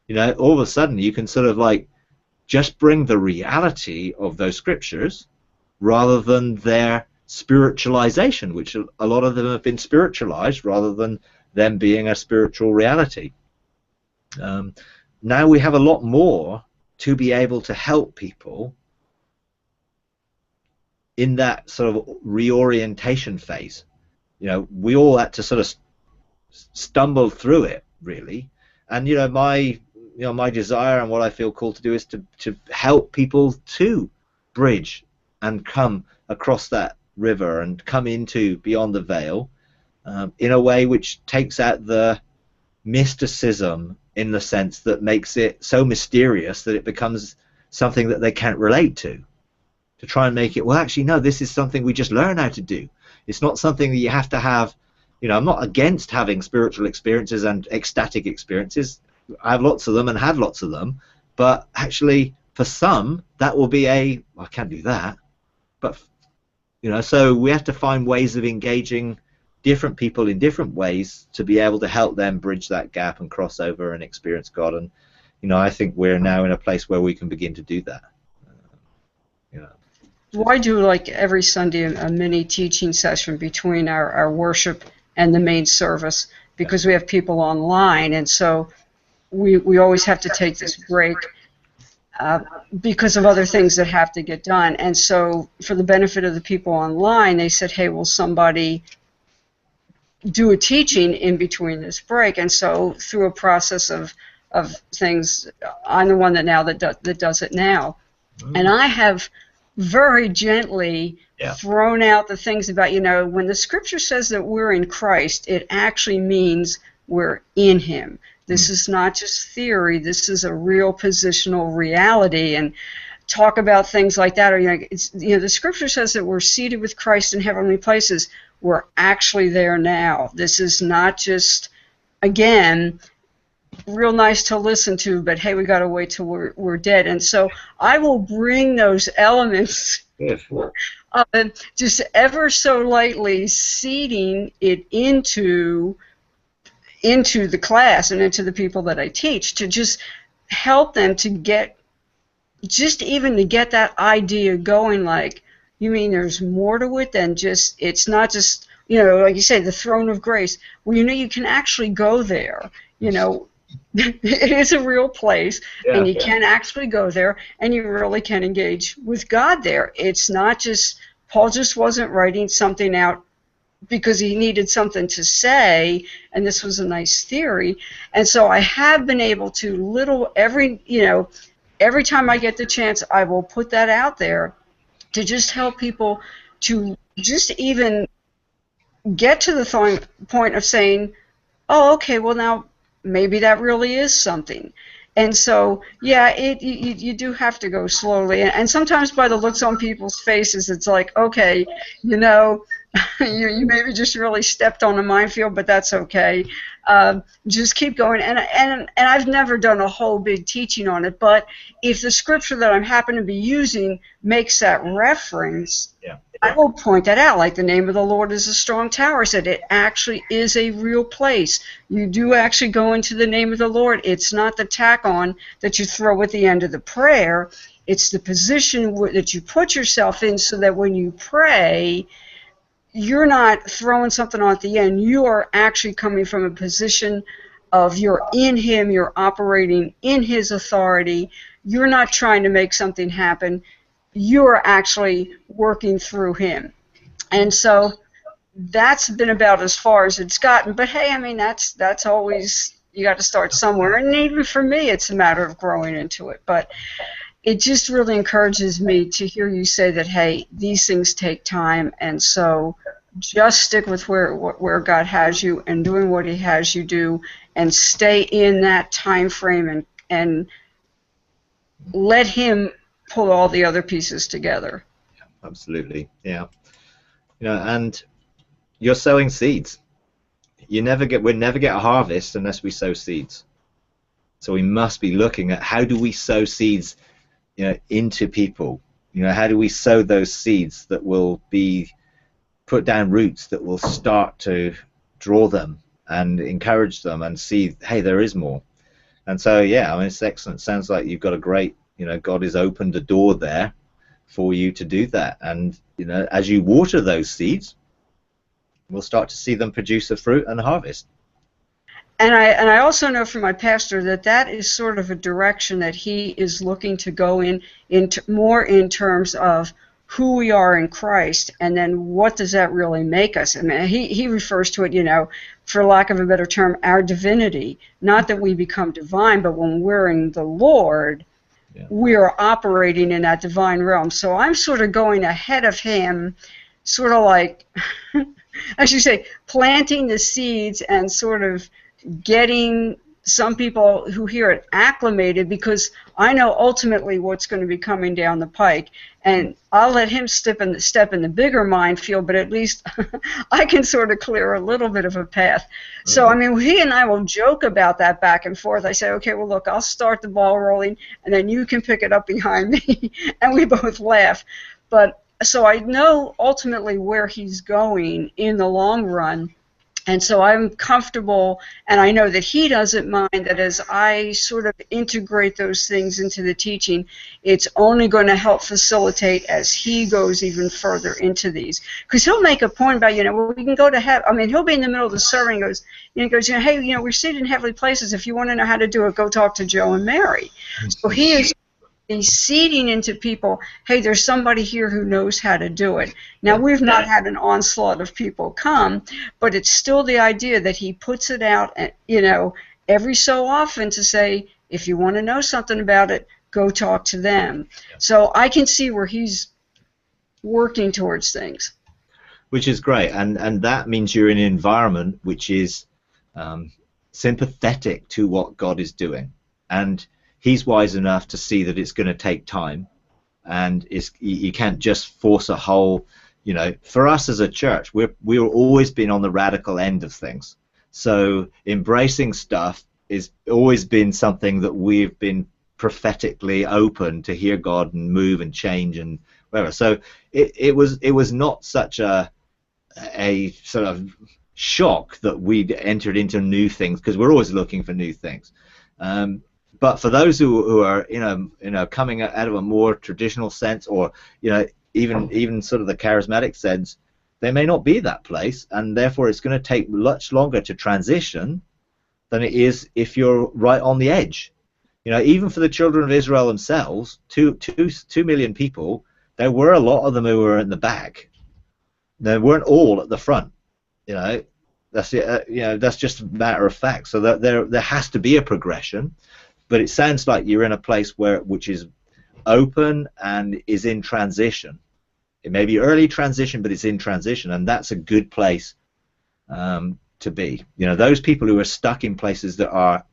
All of a sudden you can sort of like just bring the reality of those scriptures rather than their spiritualization, which a lot of them have been spiritualized rather than them being a spiritual reality. Now we have a lot more to be able to help people in that sort of reorientation phase. We all had to sort of stumble through it, really. And my desire and what I feel called to do is to help people to bridge and come across that river and come into beyond the veil, in a way which takes out the mysticism, in the sense that makes it so mysterious that it becomes something that they can't relate to try and make it, well, actually, no, this is something we just learn how to do. It's not something that you have to have. I'm not against having spiritual experiences and ecstatic experiences. I have lots of them and had lots of them, but actually for some that will be I can't do that. But so we have to find ways of engaging different people in different ways to be able to help them bridge that gap and cross over and experience God. And I think we're now in a place where we can begin to do that. Well, I do, like every Sunday, a mini teaching session between our worship and the main service, because we have people online, and so we always have to take this break because of other things that have to get done. And so for the benefit of the people online, they said, hey, will somebody do a teaching in between this break? And so through a process of things, I'm the one that does it now. And I have very gently thrown out the things about, when the scripture says that we're in Christ, it actually means we're in him. This is not just theory. This is a real positional reality. And talk about things like that. Or, the scripture says that we're seated with Christ in heavenly places. We're actually there now. This is not just, again, real nice to listen to, but hey, we got to wait till we're dead. And so I will bring those elements just ever so lightly, seeding it into the class and into the people that I teach, to just help them to get that idea going. Like, you mean there's more to it than just, it's not just, like you say, the throne of grace. Well, you can actually go there. It is a real place, and you can actually go there, and you really can engage with God there. It's not just, Paul just wasn't writing something out because he needed something to say, and this was a nice theory. And so I have been able to every time I get the chance, I will put that out there to just help people to just even get to the point of saying, oh, okay, well, now maybe that really is something. And so, yeah, you do have to go slowly. And sometimes by the looks on people's faces, it's like, okay, you know, you maybe just really stepped on a minefield, but that's okay. Just keep going. And I've never done a whole big teaching on it, but if the scripture that I'm happen to be using makes that reference, Yeah. I will point that out. Like the name of the Lord is a strong tower. Said it actually is a real place. You do actually go into the name of the Lord. It's not the tack on that you throw at the end of the prayer. It's the position that you put yourself in so that when you pray, you're not throwing something on at the end. You are actually coming from a position of you're in Him, you're operating in His authority. You're not trying to make something happen. You're actually working through Him. And so that's been about as far as it's gotten. But hey, I mean, that's always, you got to start somewhere. And even for me, it's a matter of growing into it. But it just really encourages me to hear you say that, hey, these things take time, and so just stick with where God has you and doing what He has you do, and stay in that time frame, and let Him pull all the other pieces together. Absolutely, yeah. You know, and you're sowing seeds. We'll never get a harvest unless we sow seeds. So we must be looking at how do we sow seeds, you know, into people. You know, how do we sow those seeds that will be put down roots that will start to draw them and encourage them and see, hey, there is more. And so, yeah, I mean, it's excellent. Sounds like you've got a great, you know, God has opened a door there for you to do that. And, you know, as you water those seeds, we'll start to see them produce a fruit and a harvest. And I also know from my pastor that is sort of a direction that he is looking to go into more in terms of who we are in Christ, and then what does that really make us. I mean, he refers to it, you know, for lack of a better term, our divinity. Not that we become divine, but when we're in the Lord, yeah, we are operating in that divine realm. So I'm sort of going ahead of him, sort of like, as you say, planting the seeds and sort of getting some people who hear it acclimated, because I know ultimately what's going to be coming down the pike, and I'll let him step in the bigger minefield, but at least I can sort of clear a little bit of a path. So I mean, he and I will joke about that back and forth. I say, okay, well look, I'll start the ball rolling and then you can pick it up behind me, and we both laugh. But so I know ultimately where he's going in the long run. And so I'm comfortable, and I know that he doesn't mind that as I sort of integrate those things into the teaching, it's only going to help facilitate as he goes even further into these. Because he'll make a point about, you know, well, we can go to heaven. I mean, he'll be in the middle of the sermon and goes, you know, hey, you know, we're seated in heavenly places. If you want to know how to do it, go talk to Joe and Mary. So he is seeding into people, hey, there's somebody here who knows how to do it. Now, we've not had an onslaught of people come, but it's still the idea that he puts it out, you know, every so often to say, if you want to know something about it, go talk to them. So I can see where he's working towards things. Which is great, and that means you're in an environment which is sympathetic to what God is doing. And he's wise enough to see that it's going to take time, and you can't just force a whole, you know, for us as a church, we've always been on the radical end of things. So embracing stuff has always been something that we've been prophetically open to hear God and move and change and whatever. So it was not such a sort of shock that we'd entered into new things, because we're always looking for new things. But for those who are, you know, coming out of a more traditional sense, or, you know, even sort of the charismatic sense, they may not be that place, and therefore it's going to take much longer to transition than it is if you're right on the edge. You know, even for the children of Israel themselves, 2 million people, there were a lot of them who were in the back. They weren't all at the front. You know, that's just a matter of fact. So that there has to be a progression. But it sounds like you're in a place which is open and is in transition. It may be early transition, but it's in transition, and that's a good place to be. You know, those people who are stuck in places that are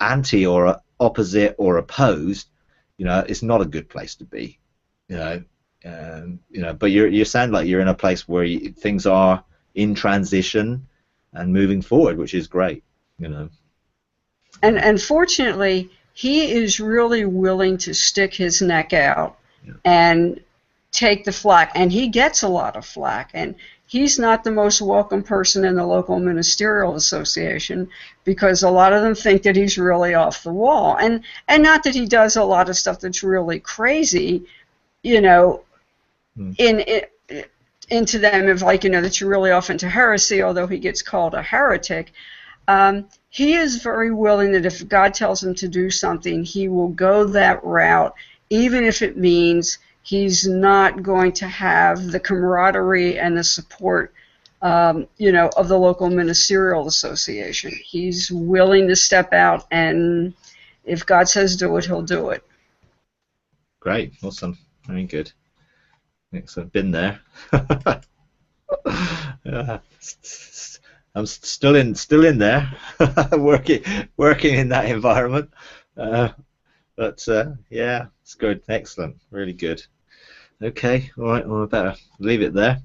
anti or opposite or opposed, it's not a good place to be. But you sound like you're in a place where things are in transition and moving forward, which is great. And fortunately, he is really willing to stick his neck out and take the flack, and he gets a lot of flack. And he's not the most welcome person in the local ministerial association, because a lot of them think that he's really off the wall. And not that he does a lot of stuff that's really crazy, into them, of that you're really off into heresy, although he gets called a heretic. He is very willing that if God tells him to do something, he will go that route, even if it means he's not going to have the camaraderie and the support, of the local ministerial association. He's willing to step out, and if God says do it, he'll do it. Great, awesome, very good. Excellent. Been there. I'm still in there, working in that environment. But yeah, it's good, excellent, really good. Okay, all right, well, I better leave it there.